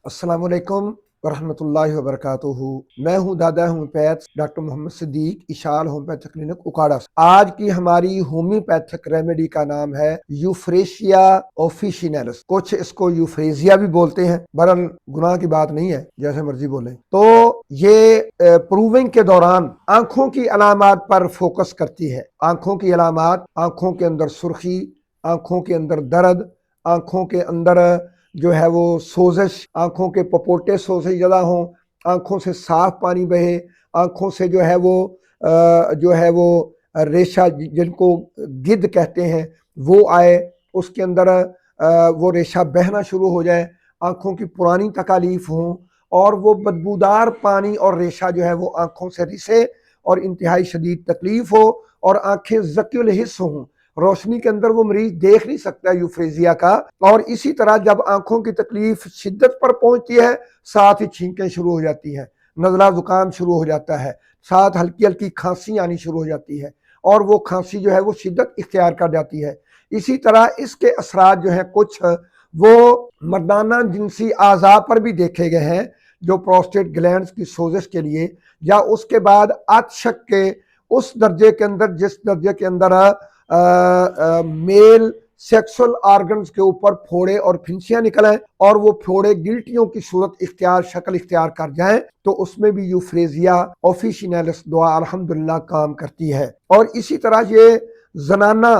अस्सलाम वालेकुम वरहमतुल्लाहि वबरकातुहू। मैं हूँ दादा homeopath doctor Mohammed Siddique, Ishal homeopathic clinic Ukada. आज की हमारी होम्योपैथिक रेमेडी का नाम है यूफ्रेशिया ऑफिशिनैलिस। कुछ इसको यूफ्रेजिया भी बोलते हैं, बहरहाल गुनाह की बात नहीं है, जैसे मर्जी बोलें। तो ये प्रूविंग के दौरान आंखों की अलामात पर फोकस करती है। आंखों की अलामात, आंखों के अंदर सुर्खी, आंखों के अंदर दर्द, आंखों के अंदर जो है वो सोजिश, आंखों के पपोटे सोजिश ज़्यादा हों, आंखों से साफ पानी बहे, आंखों से जो है वो रेशा जिनको गिद्ध कहते हैं वो आए, उसके अंदर वो रेशा बहना शुरू हो जाए, आंखों की पुरानी तकालीफ हों और वो बदबूदार पानी और रेशा जो है वो आंखों से रिसे और इंतहाई शदीद तकलीफ हो और आंखें ज़कियुल हिस्स हों। रोशनी के अंदर वो मरीज देख नहीं सकता यूफ्रेजिया का। और इसी तरह जब आंखों की तकलीफ शिद्दत पर पहुंचती है, साथ ही छींकें शुरू हो जाती हैं, नज़ला जुकाम शुरू हो जाता है, साथ हल्की हल्की खांसी आनी शुरू हो जाती है और वो खांसी जो है वो शिद्दत इख्तियार कर जाती है। इसी तरह इसके असरात जो हैं कुछ वो मर्दाना जिनसी आज़ा पर भी देखे गए हैं, जो प्रोस्टेट ग्लैंड्स की सोजिश के लिए, या उसके बाद आतशक के उस दर्जे के अंदर जिस दर्जे के अंदर मेल सेक्सुअल ऑर्गन्स के ऊपर फोड़े और फिंसियां निकलें और वो फोड़े गिल्टियों की शक्ल इख्तियार कर जाएं, तो उसमें भी यूफ्रेजिया ऑफिशिनैलिस दुआ अल्हम्दुलिल्लाह काम करती है। और इसी तरह ये जनाना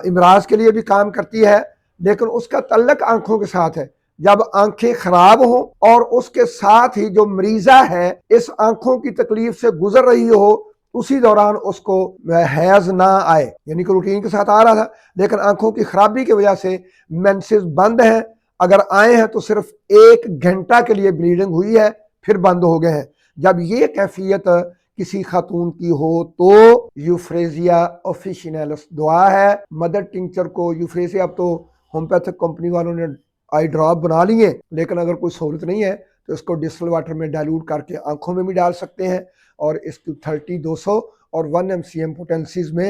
इमराज के लिए भी काम करती है, लेकिन उसका तल्लक आंखों के साथ है। जब आंखें खराब हो और उसके साथ ही जो मरीजा है इस आंखों की तकलीफ से गुजर रही हो, उसी दौरान उसको हैज ना आए, यानी कि रूटीन के साथ आ रहा था लेकिन आंखों की खराबी की वजह से मेंसेस बंद हैं, अगर आए हैं तो सिर्फ 1 घंटा के लिए ब्लीडिंग हुई है, फिर बंद हो गए हैं। जब ये कैफियत किसी खातून की हो तो यूफ्रेजिया ऑफिशिनैलिस दुआ है। मदर टिंचर को यूफ्रेजिया, अब तो होम्योपैथिक कंपनी वालों ने आई ड्रॉप बना लिए, लेकिन अगर कोई सहूलत नहीं है तो इसको डिस्टिल वाटर में डाइल्यूट करके आंखों में भी डाल सकते हैं और इसको 30, 200 और 1 MCM पोटेंसीज में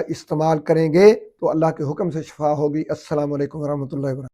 इस्तेमाल करेंगे तो अल्लाह के हुक्म से शिफा होगी। अस्सलाम वालेकुम रहमतुल्लाहि व बरकातहू।